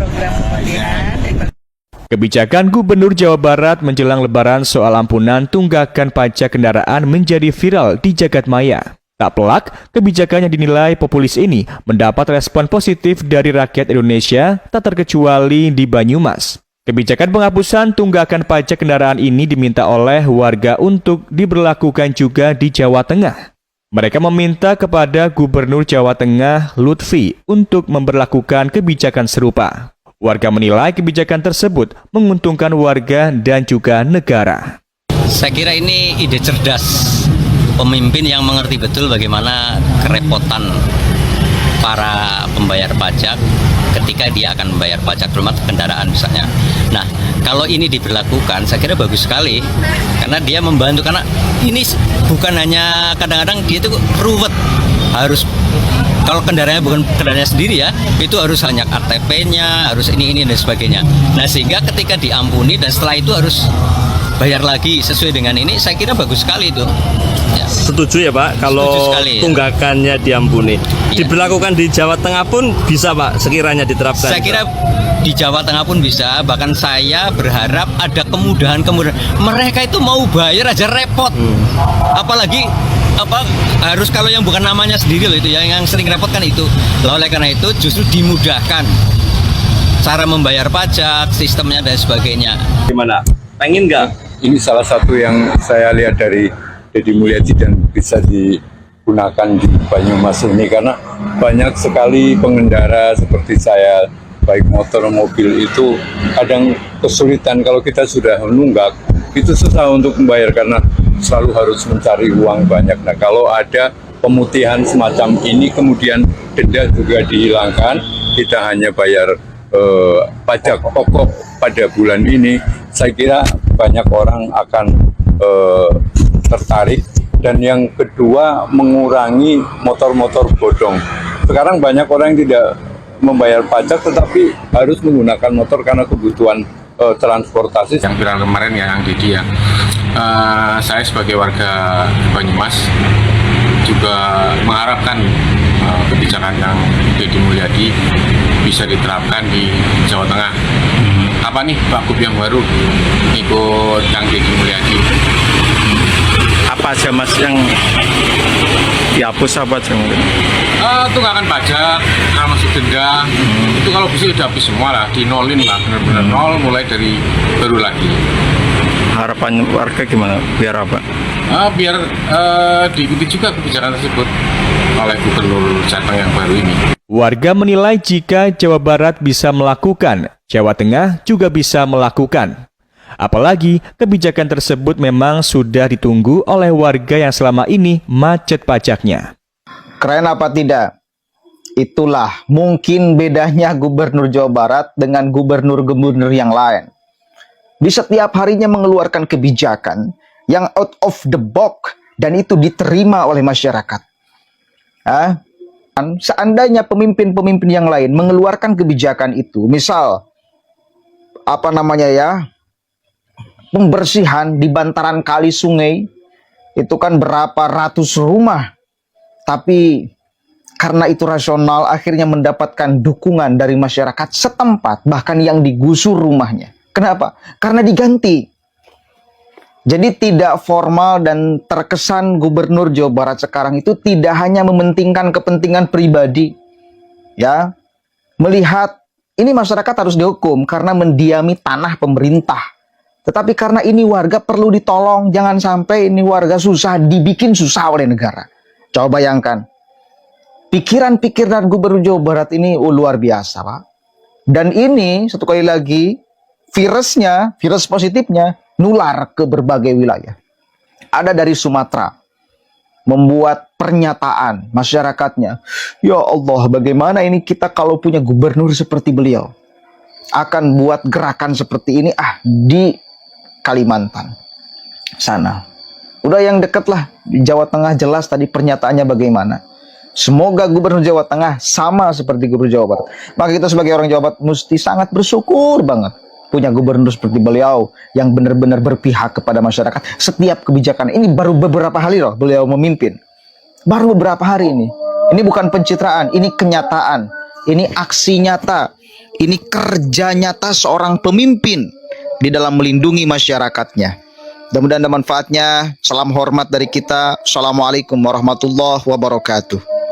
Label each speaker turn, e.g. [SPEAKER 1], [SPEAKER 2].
[SPEAKER 1] program pembayaran.
[SPEAKER 2] Kebijakan Gubernur Jawa Barat menjelang Lebaran soal ampunan tunggakan pajak kendaraan menjadi viral di jagat maya. Tak pelak, kebijakan yang dinilai populis ini mendapat respon positif dari rakyat Indonesia, tak terkecuali di Banyumas. Kebijakan penghapusan tunggakan pajak kendaraan ini diminta oleh warga untuk diberlakukan juga di Jawa Tengah. Mereka meminta kepada Gubernur Jawa Tengah, Lutfi, untuk memberlakukan kebijakan serupa. Warga menilai kebijakan tersebut menguntungkan warga dan juga negara.
[SPEAKER 3] Saya kira ini ide cerdas pemimpin yang mengerti betul bagaimana kerepotan para pembayar pajak ketika dia akan membayar pajak rumah kendaraan misalnya. Nah, kalau ini diberlakukan, saya kira bagus sekali karena dia membantu, karena ini bukan hanya kadang-kadang dia itu ruwet, harus kalau kendaraannya bukan kendaraannya sendiri ya, itu harus hanya KTP-nya, harus ini dan sebagainya. Nah, sehingga ketika diampuni dan setelah itu harus bayar lagi sesuai dengan ini, saya kira bagus sekali itu. Ya.
[SPEAKER 4] Setuju ya Pak, kalau
[SPEAKER 3] sekali,
[SPEAKER 4] tunggakannya diampuni.
[SPEAKER 3] Ya.
[SPEAKER 4] Diberlakukan di Jawa Tengah pun bisa Pak, sekiranya diterapkan.
[SPEAKER 3] Saya kira di Jawa Tengah pun bisa, bahkan saya berharap ada kemudahan-kemudahan. Mereka itu mau bayar aja repot. Apalagi harus kalau yang bukan namanya sendiri loh, itu yang sering repot kan itu. Lalu oleh karena itu justru dimudahkan cara membayar pajak, sistemnya dan sebagainya.
[SPEAKER 4] Gimana? Pengen nggak?
[SPEAKER 5] Ini salah satu yang saya lihat dari Deddy Mulyadi dan bisa digunakan di Banyumas ini, karena banyak sekali pengendara seperti saya, baik motor mobil itu kadang kesulitan kalau kita sudah menunggak, itu susah untuk membayar karena selalu harus mencari uang banyak. Nah, kalau ada pemutihan semacam ini, kemudian denda juga dihilangkan, kita hanya bayar pajak pokok pada bulan ini, saya kira banyak orang akan tertarik. Dan yang kedua, mengurangi motor-motor bodong. Sekarang banyak orang yang tidak membayar pajak tetapi harus menggunakan motor karena kebutuhan transportasi.
[SPEAKER 6] Yang viral kemarin ya, yang Didi ya, saya sebagai warga Banyumas juga mengharapkan kebijakan yang Deddy Mulyadi bisa diterapkan di Jawa Tengah. Apa nih Pak Gub yang baru ikut yang Deddy Mulyadi?
[SPEAKER 4] Apa aja Mas yang dihapus apa aja mungkin?
[SPEAKER 6] Tunggakan pajak, masuk denda, itu kalau bisa udah habis semua lah, dinolin lah, benar-benar nol, mulai dari baru lagi.
[SPEAKER 4] Harapan warga gimana? Biar apa?
[SPEAKER 6] Biar diikuti juga kebijakan tersebut oleh Gubernur Jateng yang baru ini.
[SPEAKER 2] Warga menilai jika Jawa Barat bisa melakukan, Jawa Tengah juga bisa melakukan. Apalagi kebijakan tersebut memang sudah ditunggu oleh warga yang selama ini macet pajaknya.
[SPEAKER 7] Keren apa tidak? Itulah mungkin bedanya Gubernur Jawa Barat dengan gubernur-gubernur yang lain. Di setiap harinya mengeluarkan kebijakan yang out of the box dan itu diterima oleh masyarakat. Seandainya pemimpin-pemimpin yang lain mengeluarkan kebijakan itu, misal pembersihan di bantaran kali sungai, itu kan berapa ratus rumah, tapi karena itu rasional akhirnya mendapatkan dukungan dari masyarakat setempat, bahkan yang digusur rumahnya. Kenapa? Karena diganti. Jadi tidak formal dan terkesan Gubernur Jawa Barat sekarang itu tidak hanya mementingkan kepentingan pribadi, ya, melihat ini masyarakat harus dihukum karena mendiami tanah pemerintah. Tetapi karena ini warga perlu ditolong, jangan sampai ini warga susah, dibikin susah oleh negara. Coba bayangkan, pikiran-pikiran Gubernur Jawa Barat ini luar biasa, Pak. Dan ini, satu kali lagi, virus positifnya, nular ke berbagai wilayah. Ada dari Sumatera, membuat pernyataan masyarakatnya, ya Allah, bagaimana ini kita kalau punya gubernur seperti beliau, akan buat gerakan seperti ini di Kalimantan sana. Udah yang deket lah, di Jawa Tengah jelas tadi pernyataannya bagaimana. Semoga Gubernur Jawa Tengah sama seperti Gubernur Jawa Barat. Maka kita sebagai orang Jawa Barat mesti sangat bersyukur banget punya gubernur seperti beliau yang benar-benar berpihak kepada masyarakat. Setiap kebijakan ini baru beberapa hari loh beliau memimpin. Baru beberapa hari ini. Ini bukan pencitraan, ini kenyataan. Ini aksi nyata. Ini kerja nyata seorang pemimpin di dalam melindungi masyarakatnya. Mudah-mudahan ada manfaatnya. Salam hormat dari kita. Assalamualaikum warahmatullahi wabarakatuh.